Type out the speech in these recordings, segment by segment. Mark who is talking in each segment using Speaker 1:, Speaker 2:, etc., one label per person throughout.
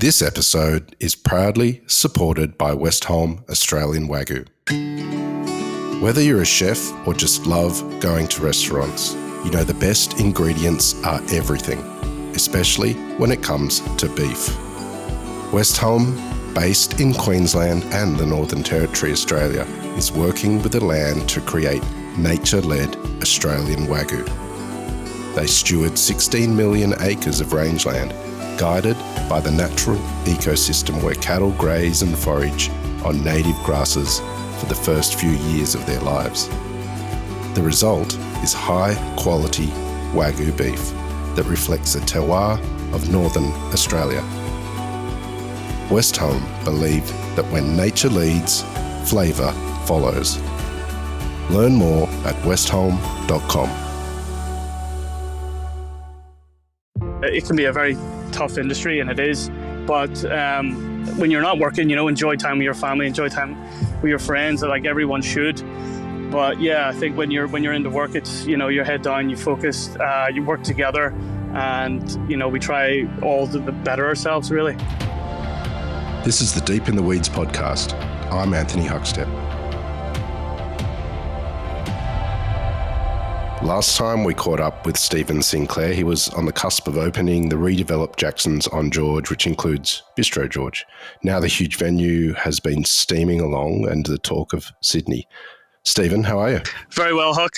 Speaker 1: This episode is proudly supported by Westholme Australian Wagyu. Whether you're a chef or just love going to restaurants, you know the best ingredients are everything, especially when it comes to beef. Westholme, based in Queensland and the Northern Territory, Australia, is working with the land to create nature-led Australian Wagyu. They steward 16 million acres of rangeland, guided by the natural ecosystem where cattle graze and forage on native grasses for the first few years of their lives. The result is high-quality Wagyu beef that reflects the terroir of Northern Australia. Westholme believe that when nature leads, flavour follows. Learn more at westholme.com.
Speaker 2: It can be a very tough industry, and it is, but when you're not working, enjoy time with your family, enjoy time with your friends, like everyone should. But yeah, I think when you're into work, it's your head down, you focus, you work together, and we try all to better ourselves, really.
Speaker 1: This is the Deep in the Weeds podcast. I'm Anthony Huckstep. Last time we caught up with Steven Sinclair, he was on the cusp of opening the redeveloped Jacksons on George, which includes Bistro George. Now the huge venue has been steaming along and the talk of Sydney. Steven, how are you?
Speaker 2: Very well, Huck.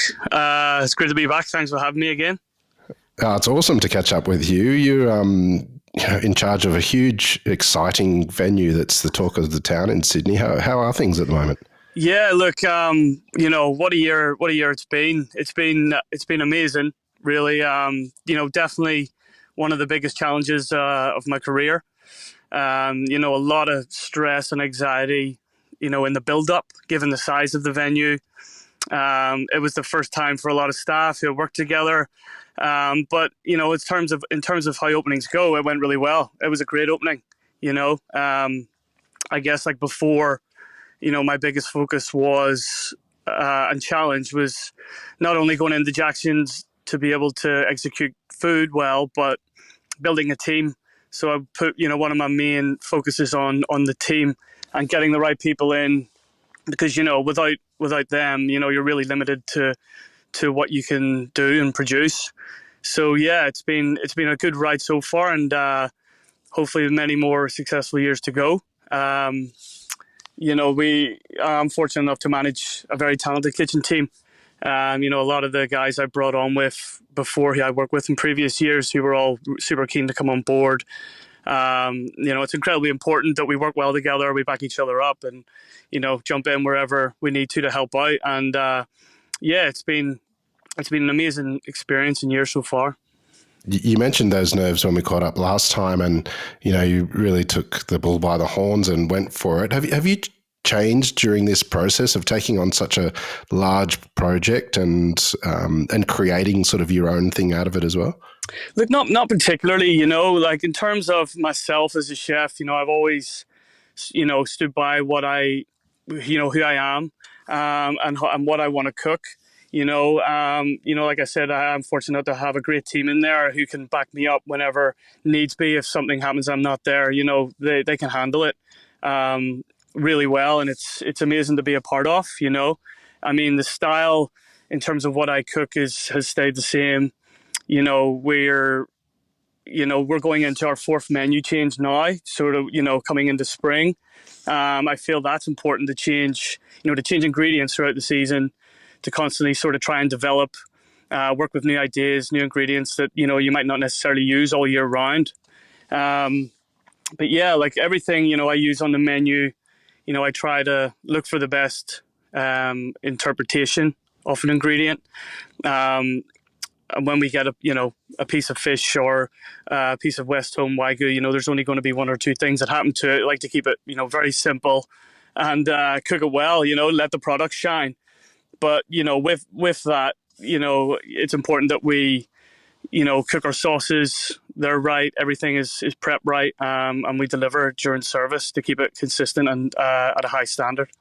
Speaker 2: It's great to be back. Thanks for having me again.
Speaker 1: It's awesome to catch up with you. You're in charge of a huge, exciting venue that's the talk of the town in Sydney. How are things at the moment?
Speaker 2: Yeah, look, what a year it's been. It's been amazing, really. Definitely one of the biggest challenges of my career. A lot of stress and anxiety, in the build-up, given the size of the venue. It was the first time for a lot of staff who worked together. But in terms of how openings go, it went really well. It was a great opening. I guess like before, my biggest focus was and challenge was not only going into Jackson's to be able to execute food well, but building a team. So I put, one of my main focuses on the team and getting the right people in, because, without them, you're really limited to what you can do and produce. So yeah, it's been a good ride so far, and hopefully many more successful years to go. I'm fortunate enough to manage a very talented kitchen team. A lot of the guys I brought on with before I worked with in previous years, who were all super keen to come on board. It's incredibly important that we work well together, we back each other up, and, jump in wherever we need to help out. And it's been an amazing experience and year so far.
Speaker 1: You mentioned those nerves when we caught up last time, and you really took the bull by the horns and went for it. Have you changed during this process of taking on such a large project and creating sort of your own thing out of it as well?
Speaker 2: Look, not particularly. Like in terms of myself as a chef, I've always stood by what who I am, and what I want to cook. Like I said, I'm fortunate to have a great team in there who can back me up whenever needs be. If something happens, I'm not there, they can handle it really well. And it's amazing to be a part of, the style in terms of what I cook has stayed the same. We're going into our fourth menu change now, sort of, coming into spring. I feel that's important to change ingredients throughout the season, to constantly sort of try and develop, work with new ideas, new ingredients that, you might not necessarily use all year round. But yeah, like everything, I use on the menu, I try to look for the best interpretation of an ingredient. And when we get a piece of fish or a piece of Westholme Wagyu, there's only going to be one or two things that happen to it. I like to keep it, very simple and cook it well, let the product shine. But, with that, it's important that we, cook our sauces, they're right, everything is prepped right, and we deliver during service to keep it consistent and at a high standard.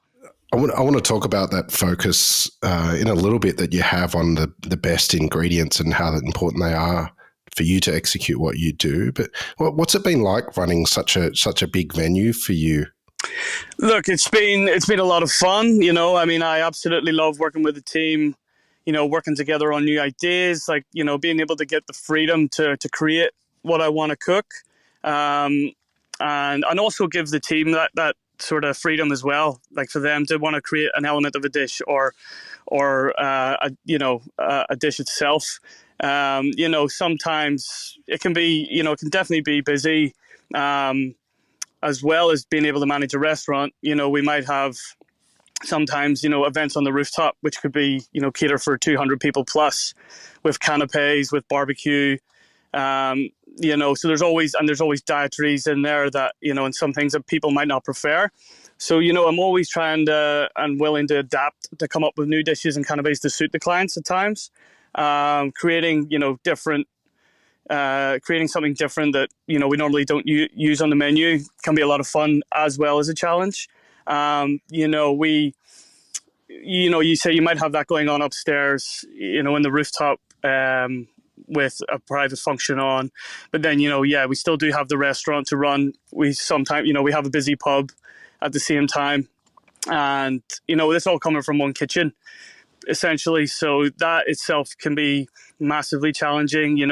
Speaker 1: I want to talk about that focus in a little bit that you have on the best ingredients and how important they are for you to execute what you do. But what's it been like running such a big venue for you?
Speaker 2: Look, it's been a lot of fun. I mean, I absolutely love working with the team. Working together on new ideas, like being able to get the freedom to create what I want to cook, um, and also give the team that sort of freedom as well, like for them to want to create an element of a dish or a dish itself. Sometimes it can be, it can definitely be busy. As well as being able to manage a restaurant, we might have sometimes, events on the rooftop, which could be, cater for 200 people plus, with canapes, with barbecue. So there's always dietaries in there that, and some things that people might not prefer. So, I'm always trying to and willing to adapt to come up with new dishes and canapes to suit the clients at times. Creating, creating something different that we normally don't use on the menu can be a lot of fun as well as a challenge. You say you might have that going on upstairs, in the rooftop, with a private function on, but then we still do have the restaurant to run. We sometimes we have a busy pub at the same time, and it's all coming from one kitchen essentially. So that itself can be massively challenging.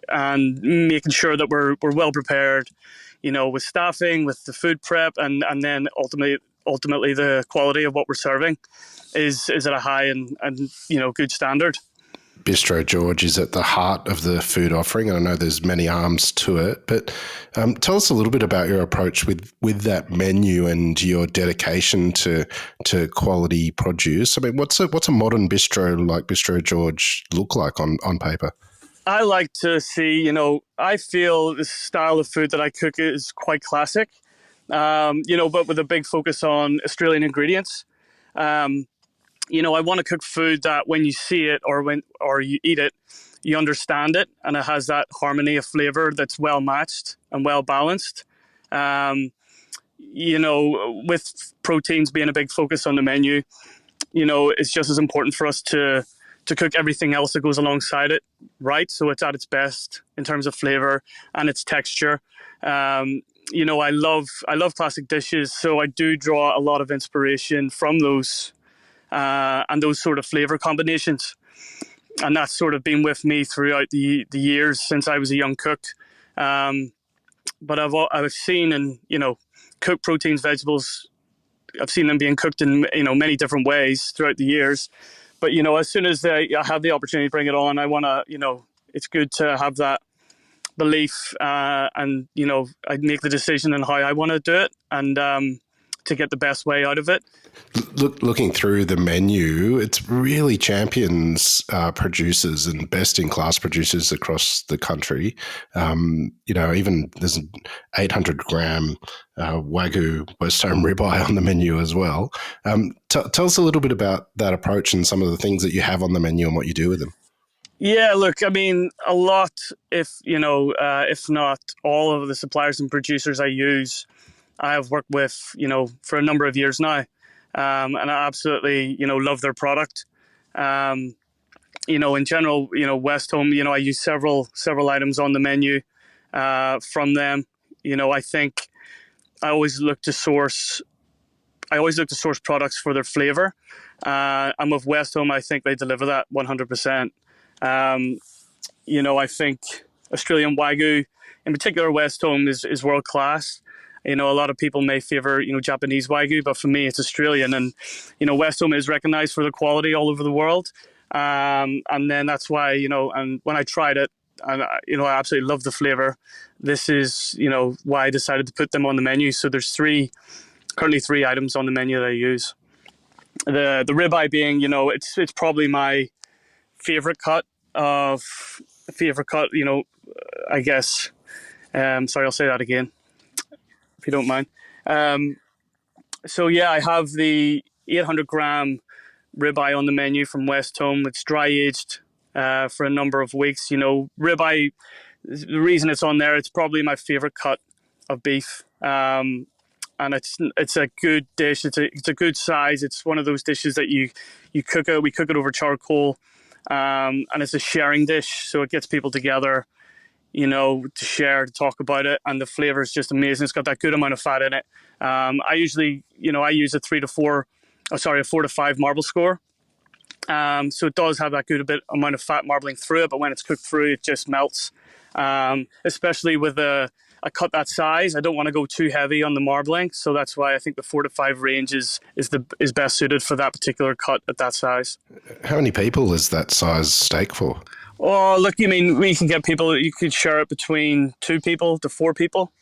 Speaker 2: And making sure that we're well prepared, with staffing, with the food prep, and then ultimately the quality of what we're serving is at a high and good standard.
Speaker 1: Bistro George is at the heart of the food offering. I know there's many arms to it, but tell us a little bit about your approach with that menu and your dedication to quality produce. I mean, what's a modern bistro like Bistro George look like on paper?
Speaker 2: I like to see, I feel the style of food that I cook is quite classic, but with a big focus on Australian ingredients. I want to cook food that when you see it or you eat it, you understand it, and it has that harmony of flavor that's well matched and well balanced. With proteins being a big focus on the menu, it's just as important for us to cook everything else that goes alongside it right, so it's at its best in terms of flavor and its texture. I love classic dishes, so I do draw a lot of inspiration from those and those sort of flavor combinations, and that's sort of been with me throughout the years since I was a young cook. But I've seen and cooked proteins, vegetables. I've seen them being cooked in many different ways throughout the years. But as soon as I have the opportunity to bring it on, I want to, it's good to have that belief, and I make the decision on how I want to do it, and to get the best way out of it.
Speaker 1: Looking through the menu, it's really champions producers and best-in-class producers across the country. Even there's an 800-gram Wagyu West Home ribeye on the menu as well. Tell us a little bit about that approach and some of the things that you have on the menu and what you do with them.
Speaker 2: Yeah, look, I mean, a lot, if not all of the suppliers and producers I use, I have worked with, for a number of years now. And I absolutely, love their product. In general, West Home, I use several items on the menu from them. I think I always look to source. I always look to source products for their flavor. And with West Home, I think they deliver that 100%. I think Australian Wagyu, in particular West Home, is world class. A lot of people may favor, Japanese Wagyu, but for me, it's Australian. And, West Home is recognized for the quality all over the world. And then that's why, and when I tried it, and, I absolutely love the flavor. This is, why I decided to put them on the menu. So there's currently three items on the menu that I use. The ribeye being, it's probably my favorite cut, I guess. Sorry, I'll say that again, if you don't mind. So yeah, I have the 800-gram ribeye on the menu from West Home. It's dry aged for a number of weeks. Ribeye, the reason it's on there, it's probably my favorite cut of beef. And it's a good dish. It's a good size. It's one of those dishes that you cook it. We cook it over charcoal. and it's a sharing dish, so it gets people together, to share, to talk about it, and the flavor is just amazing. It's got that good amount of fat in it. I usually, I use a 4 to 5 marble score. So it does have that good amount of fat marbling through it, but when it's cooked through, it just melts. Especially with a cut that size, I don't want to go too heavy on the marbling, so that's why I think the 4 to 5 range is best suited for that particular cut at that size.
Speaker 1: How many people is that size steak for?
Speaker 2: Oh, look, we can get people. You could share it between 2 people to 4 people.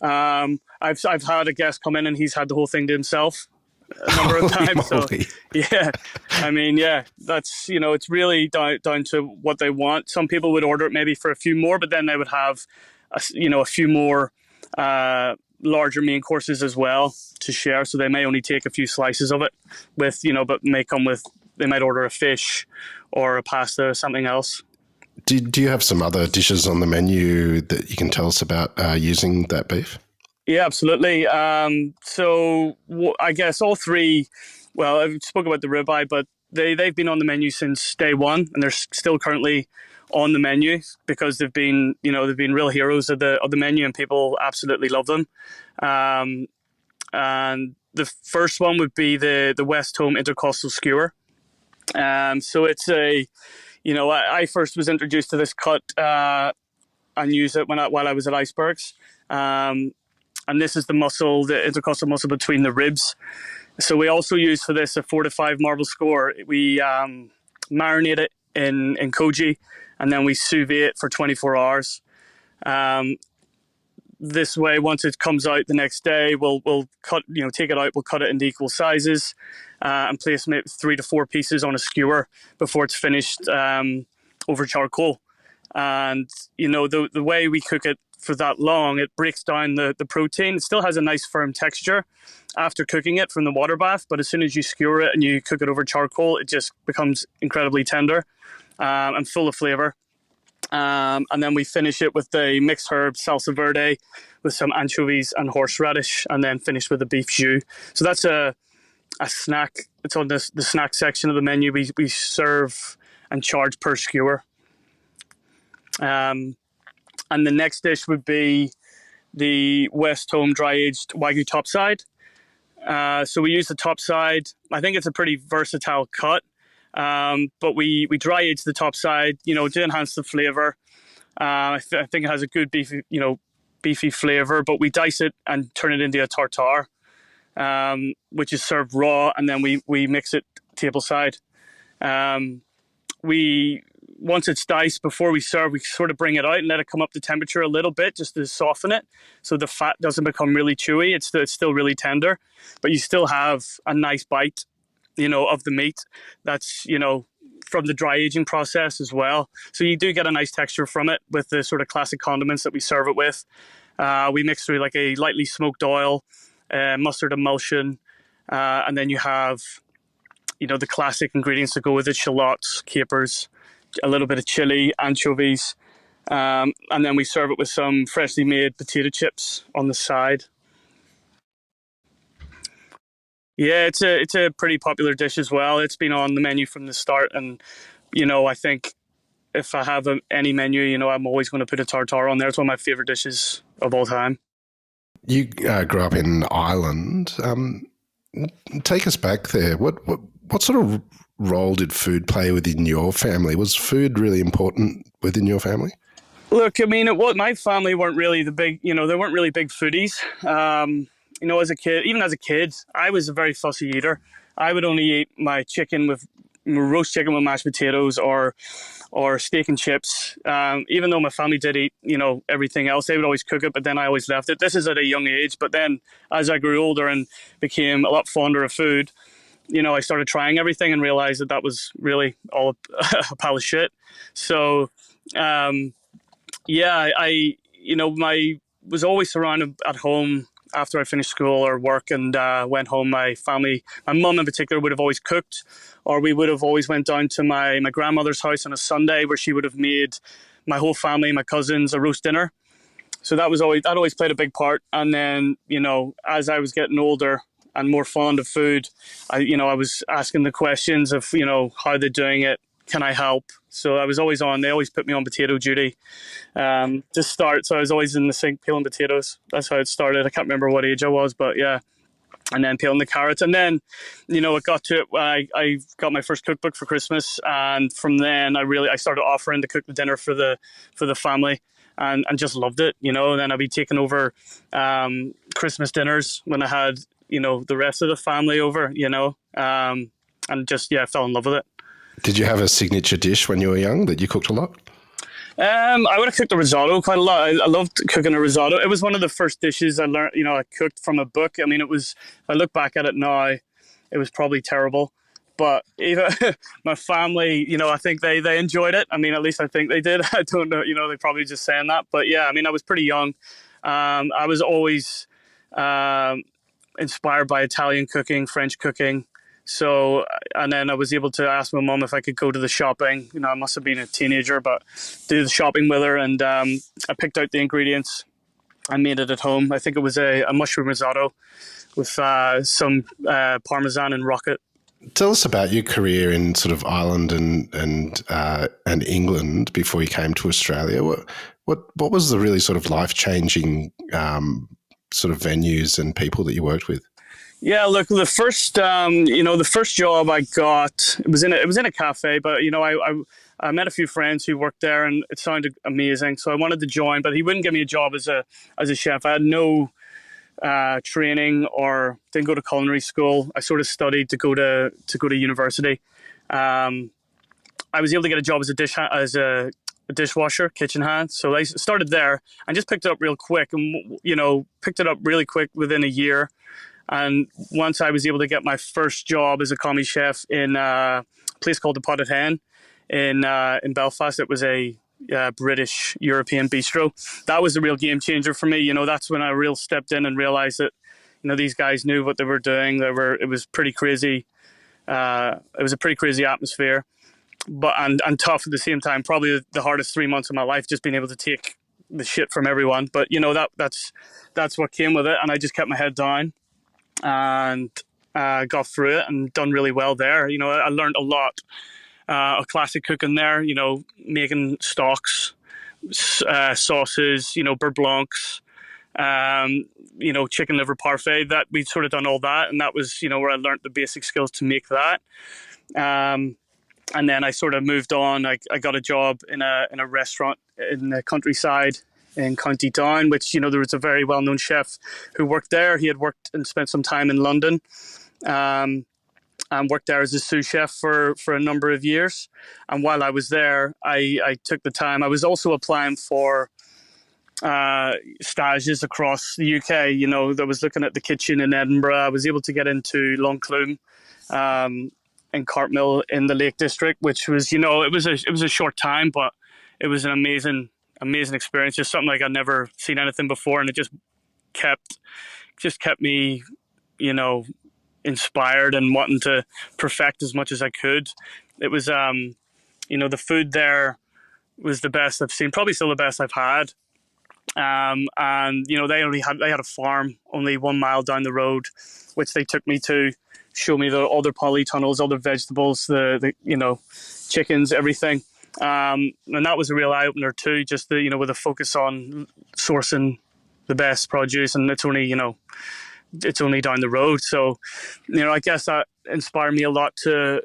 Speaker 2: I've had a guest come in and he's had the whole thing to himself a number of times. So yeah, that's it's really down to what they want. Some people would order it maybe for a few more, but then they would have a few more larger main courses as well to share. So they may only take a few slices of it with but they might order a fish or a pasta or something else.
Speaker 1: Do you have some other dishes on the menu that you can tell us about using that beef?
Speaker 2: Yeah, absolutely. So I guess all three. Well, I spoke about the ribeye, but they've been on the menu since day one, and they're still currently on the menu because they've been real heroes of the menu, and people absolutely love them. And the first one would be the West Home Intercostal Skewer. So it's I first was introduced to this cut and used it while I was at Icebergs. And this is the intercostal muscle between the ribs. So we also use for this a 4 to 5 marble score. We marinate it in koji, and then we sous vide it for 24 hours. This way, once it comes out the next day, we'll cut, take it out, we'll cut it into equal sizes and place maybe 3 to 4 pieces on a skewer before it's finished over charcoal. And, the way we cook it for that long, it breaks down the protein. It still has a nice firm texture after cooking it from the water bath, but as soon as you skewer it and you cook it over charcoal, it just becomes incredibly tender and full of flavor. And then we finish it with a mixed herb salsa verde with some anchovies and horseradish, and then finish with a beef jus. So that's a snack. It's on the snack section of the menu. We serve and charge per skewer. And the next dish would be the West Home dry aged Wagyu topside. So we use the topside. I think it's a pretty versatile cut. But we dry age the top side, to enhance the flavor. I think it has a good beefy flavor, but we dice it and turn it into a tartare, which is served raw, and then we mix it tableside. Once it's diced, before we serve, we sort of bring it out and let it come up to temperature a little bit just to soften it, so the fat doesn't become really chewy. It's still really tender, but you still have a nice bite of the meat that's, from the dry aging process as well. So you do get a nice texture from it with the sort of classic condiments that we serve it with. We mix through like a lightly smoked oil, mustard emulsion, and then you have, the classic ingredients that go with it: shallots, capers, a little bit of chili, anchovies, and then we serve it with some freshly made potato chips on the side. Yeah, it's a pretty popular dish as well. It's been on the menu from the start, and I think if I have any menu, I'm always going to put a tartare on there. It's one of my favorite dishes of all time.
Speaker 1: You grew up in Ireland. Take us back there. What sort of role did food play within your family? Was food really important within your family?
Speaker 2: Look, my family weren't really they weren't really big foodies. As a kid, I was a very fussy eater. I would only eat my roast chicken with mashed potatoes or steak and chips. Even though my family did eat, everything else, they would always cook it, but then I always left it. This is at a young age, but then as I grew older and became a lot fonder of food, I started trying everything and realized that was really all a pile of shit. So, I was always surrounded at home after I finished school or work and went home. My mum in particular, would have always cooked, or we would have always went down to my grandmother's house on a Sunday where she would have made my whole family, my cousins, a roast dinner. So that always played a big part. And then, as I was getting older and more fond of food, I was asking the questions of, how they're doing it, can I help? So I was always on. They always put me on potato duty to start. So I was always in the sink peeling potatoes. That's how it started. I can't remember what age I was, but yeah. And then peeling the carrots, and then, it got to it. I got my first cookbook for Christmas, and from then I started offering to cook the dinner for the family, and just loved it. And then I'd be taking over Christmas dinners when I had the rest of the family over. And just fell in love with it.
Speaker 1: Did you have a signature dish when you were young that you cooked a lot?
Speaker 2: I would have cooked a risotto quite a lot. I loved cooking a risotto. It was one of the first dishes I learned, I cooked from a book. I mean, if I look back at it now, it was probably terrible. But even my family, I think they enjoyed it. I mean, at least I think they did. I don't know, they probably just saying that. But yeah, I mean, I was pretty young. I was always inspired by Italian cooking, French cooking. So, and then I was able to ask my mum if I could go to the shopping. I must have been a teenager, but do the shopping with her. And I picked out the ingredients. I made it at home. I think it was a mushroom risotto with some Parmesan and rocket.
Speaker 1: Tell us about your career in sort of Ireland and England before you came to Australia. What was the really sort of life-changing sort of venues and people that you worked with?
Speaker 2: Yeah, look, the first job I got, it was in a cafe, but I met a few friends who worked there, and it sounded amazing. So I wanted to join, but he wouldn't give me a job as a chef. I had no training or didn't go to culinary school. I sort of studied to go to university. I was able to get a job as a dishwasher, kitchen hand. So I started there and just picked it up real quick, and picked it up really quick within a year. And once I was able to get my first job as a commis chef in a place called the Potted Hen in Belfast, it was a British European bistro. That was a real game changer for me. That's when I really stepped in and realized that these guys knew what they were doing. It was pretty crazy. It was a pretty crazy atmosphere, but and tough at the same time. Probably the hardest 3 months of my life, just being able to take the shit from everyone. But that's what came with it, and I just kept my head down and got through it and done really well there. I learned a lot of classic cooking there, making stocks, sauces, beurre blancs, chicken liver parfait. That we'd sort of done all that, and that was where I learned the basic skills to make that. And then I sort of moved on. I got a job in a restaurant in the countryside in County Down, which there was a very well-known chef who worked there. He had worked and spent some time in London, and worked there as a sous chef for a number of years. And while I was there, I took the time. I was also applying for stages across the UK. I was looking at the kitchen in Edinburgh. I was able to get into Loncloom in Cartmill in the Lake District, which was it was a short time, but it was an amazing experience. Just something like I'd never seen anything before, and it just kept me inspired and wanting to perfect as much as I could. It was the food there was the best I've seen, probably still the best I've had. And they had a farm only 1 mile down the road, which they took me to show me all their polytunnels, all their vegetables, the chickens, everything. And that was a real eye opener too, just with a focus on sourcing the best produce, and it's only down the road. So I guess that inspired me a lot to,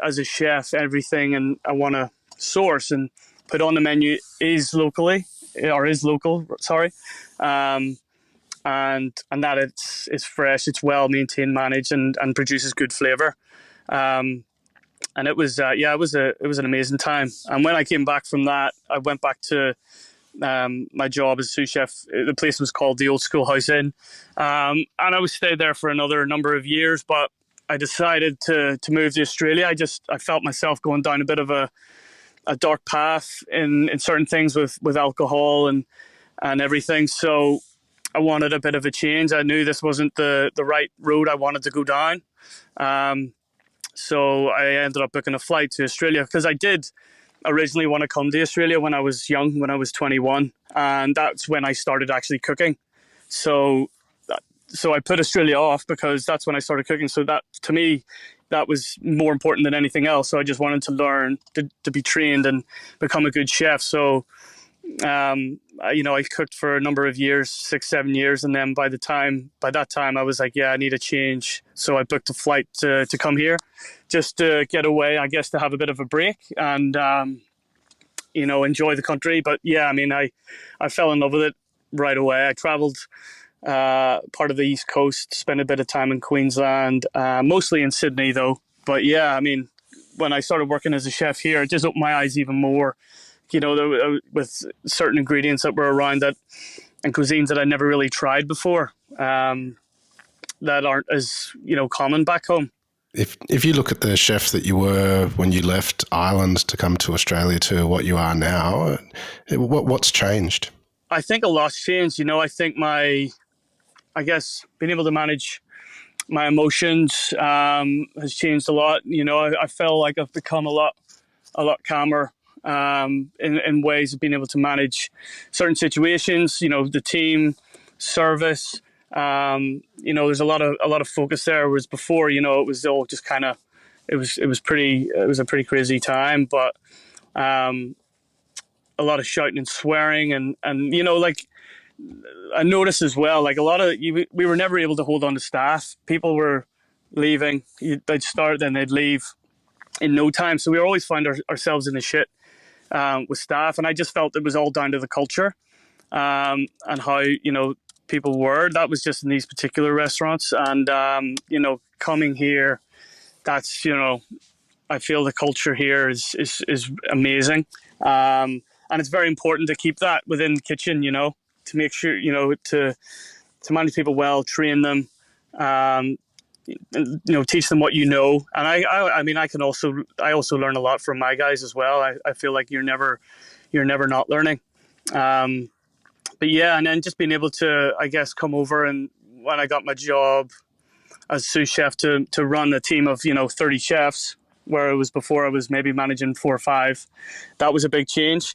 Speaker 2: as a chef, everything and I want to source and put on the menu is local, sorry. And that it's fresh, it's well maintained, managed, and produces good flavor. And it was it was an amazing time. And when I came back from that, I went back to my job as sous chef. The place was called the Old School House Inn, and I was stayed there for another number of years. But I decided to move to Australia. I felt myself going down a bit of a dark path in certain things with alcohol and everything. So I wanted a bit of a change. I knew this wasn't the right road I wanted to go down. So I ended up booking a flight to Australia, because I did originally want to come to Australia when I was young, when I was 21. And that's when I started actually cooking. So I put Australia off because that's when I started cooking. So that, to me, that was more important than anything else. So I just wanted to learn to be trained and become a good chef. So I cooked for a number of years, 6, 7 years, and then by that time, I was like, yeah, I need a change. So I booked a flight to come here, just to get away, I guess, to have a bit of a break and enjoy the country. But yeah, I mean, I fell in love with it right away. I traveled part of the East Coast, spent a bit of time in Queensland, mostly in Sydney though. But yeah, I mean, when I started working as a chef here, it just opened my eyes even more. With certain ingredients that were around that and cuisines that I never really tried before, that aren't as common back home.
Speaker 1: If you look at the chef that you were when you left Ireland to come to Australia to what you are now, what's changed?
Speaker 2: I think a lot's changed. I think I guess being able to manage my emotions has changed a lot. I feel like I've become a lot calmer in ways of being able to manage certain situations. The team, service. There's a lot of focus there. Whereas before, it was all just kind of, it was a pretty crazy time. But a lot of shouting and swearing, and like I noticed as well, like a lot of we were never able to hold on to staff. People were leaving. They'd start, then they'd leave in no time. So we always find ourselves in the shit with staff, and I just felt it was all down to the culture and how people were. That was just in these particular restaurants, and coming here, that's I feel the culture here is amazing, and it's very important to keep that within the kitchen. To make sure to manage people well, train them. Teach them what and I mean, I also learn a lot from my guys as well. I feel like you're never not learning. But yeah, and then just being able to, I guess, come over, and when I got my job as sous chef to run a team of 30 chefs, where it was before I was maybe managing 4 or 5, that was a big change.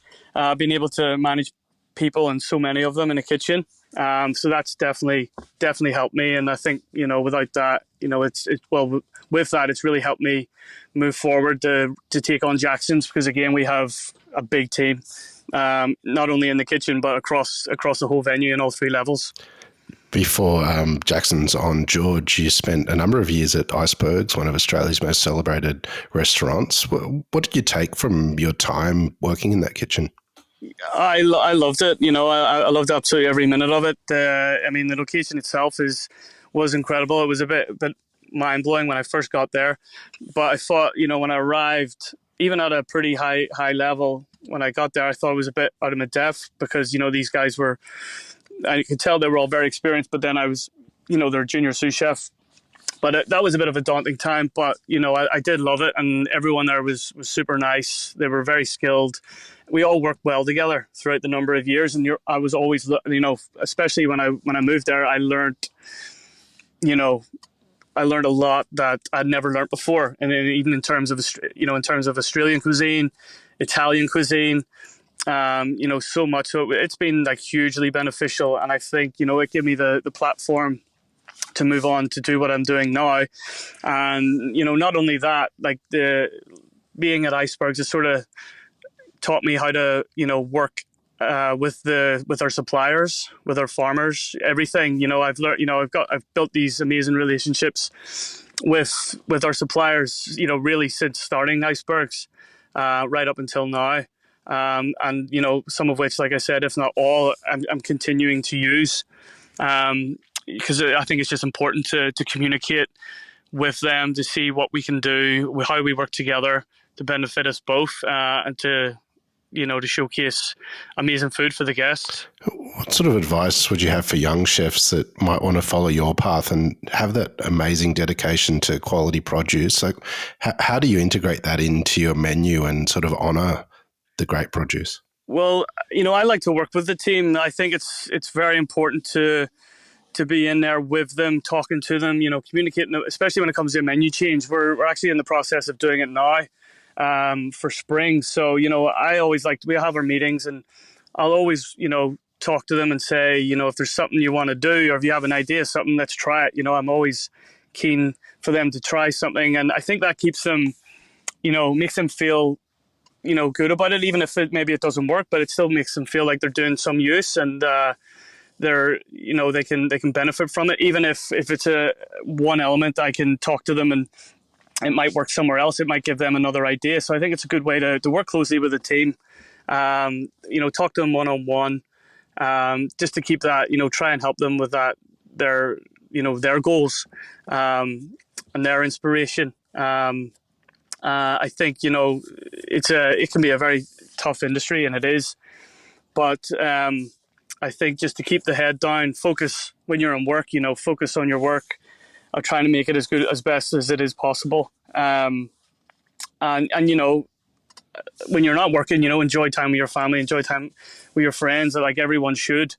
Speaker 2: Being able to manage people and so many of them in the kitchen. So that's definitely helped me, and I think without that, with that, it's really helped me move forward to take on Jackson's, because again, we have a big team, not only in the kitchen but across the whole venue in all 3 levels.
Speaker 1: Before Jackson's on George, you spent a number of years at Icebergs, one of Australia's most celebrated restaurants. What did you take from your time working in that kitchen?
Speaker 2: I loved it. I loved absolutely every minute of it. I mean, the location itself was incredible. It was a bit mind blowing when I first got there, but I thought, when I arrived, even at a pretty high level, when I got there, I thought it was a bit out of my depth, because these guys were, I could tell they were all very experienced, but then I was, their junior sous chef. But that was a bit of a daunting time. But, I did love it. And everyone there was super nice. They were very skilled. We all worked well together throughout the number of years. And I was always, especially when I moved there, I learned a lot that I'd never learned before. And then even in terms of Australian cuisine, Italian cuisine, so much. So it's been like hugely beneficial. And I think, it gave me the platform to move on to do what I'm doing now. And not only that, like being at Icebergs has sort of taught me how to work with our suppliers, with our farmers, everything. I've learned, I've built these amazing relationships with our suppliers, really since starting Icebergs, right up until now. And some of which, like I said, if not all, I'm continuing to use, because I think it's just important to communicate with them, to see what we can do, how we work together to benefit us both, and to showcase amazing food for the guests.
Speaker 1: What sort of advice would you have for young chefs that might want to follow your path and have that amazing dedication to quality produce? Like, how do you integrate that into your menu and sort of honour the great produce?
Speaker 2: Well, I like to work with the team. I think it's very important to be in there with them, talking to them, communicating, especially when it comes to a menu change. We're actually in the process of doing it now for spring. So, I always we have our meetings, and I'll always, talk to them and say, if there's something you want to do, or if you have an idea of something, let's try it. I'm always keen for them to try something. And I think that keeps them, makes them feel, good about it, even if maybe it doesn't work, but it still makes them feel like they're doing some use, and they're, they can benefit from it. Even if it's a one element, I can talk to them and it might work somewhere else. It might give them another idea. So I think it's a good way to work closely with the team. Talk to them one-on-one, just to keep that, try and help them with that, their goals, and their inspiration. I think, it can be a very tough industry, and it is, but I think just to keep the head down, focus when you're in work, focus on your work, trying to make it as best as it is possible. And when you're not working, enjoy time with your family, enjoy time with your friends, like everyone should.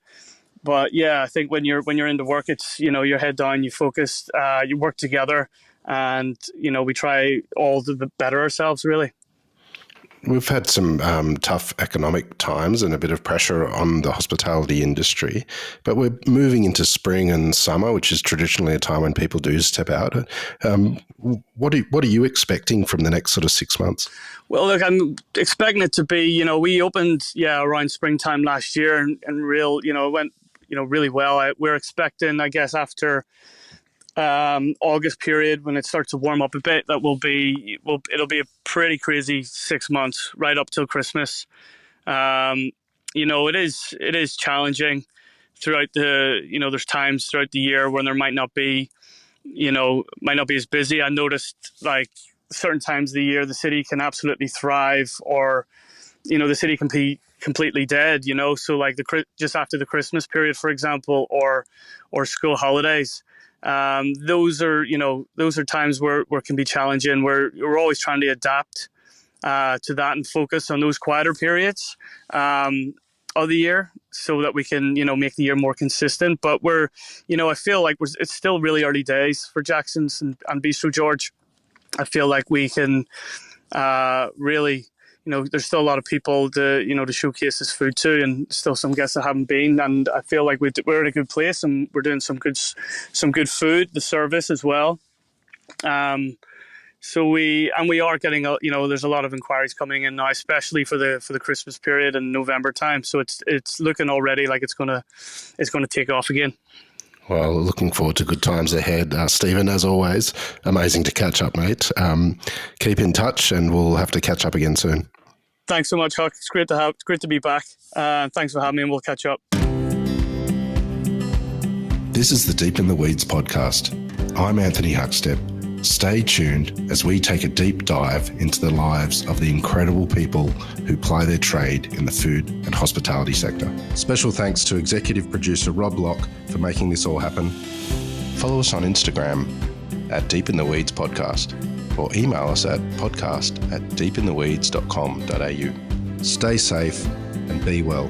Speaker 2: But yeah, I think when you're into work, it's, your head down, you focus, you work together, and, we try all to better ourselves, really.
Speaker 1: We've had some tough economic times and a bit of pressure on the hospitality industry, but we're moving into spring and summer, which is traditionally a time when people do step out. What are you expecting from the next sort of 6 months?
Speaker 2: Well, look, I'm expecting it to be, we opened, around springtime last year, and it went, really well. We're expecting, I guess, after August period, when it starts to warm up a bit, that it'll be a pretty crazy 6 months right up till Christmas. It is challenging throughout there's times throughout the year when there might not be as busy. I noticed, like, certain times of the year the city can absolutely thrive, or the city can be completely dead, so like just after the Christmas period, for example, or school holidays. Those are times where it can be challenging, where we're always trying to adapt to that and focus on those quieter periods of the year, so that we can, make the year more consistent. But I feel like it's still really early days for Jackson's and Bistro George. I feel like we can really, there's still a lot of people to showcase this food to, and still some guests that haven't been. And I feel like we're in a good place, and we're doing some good food, the service as well. So we are getting, there's a lot of inquiries coming in now, especially for the Christmas period and November time. So it's looking already like it's gonna take off again.
Speaker 1: Well, looking forward to good times ahead. Steven, as always, amazing to catch up, mate. Keep in touch, and we'll have to catch up again soon.
Speaker 2: Thanks so much, Huck. It's great to be back. Thanks for having me, and we'll catch up.
Speaker 1: This is the Deep in the Weeds podcast. I'm Anthony Huckstep. Stay tuned as we take a deep dive into the lives of the incredible people who ply their trade in the food and hospitality sector. Special thanks to executive producer Rob Locke for making this all happen. Follow us on Instagram at Deep in the Weeds Podcast, or email us at podcast@deepintheweeds.com.au. Stay safe and be well.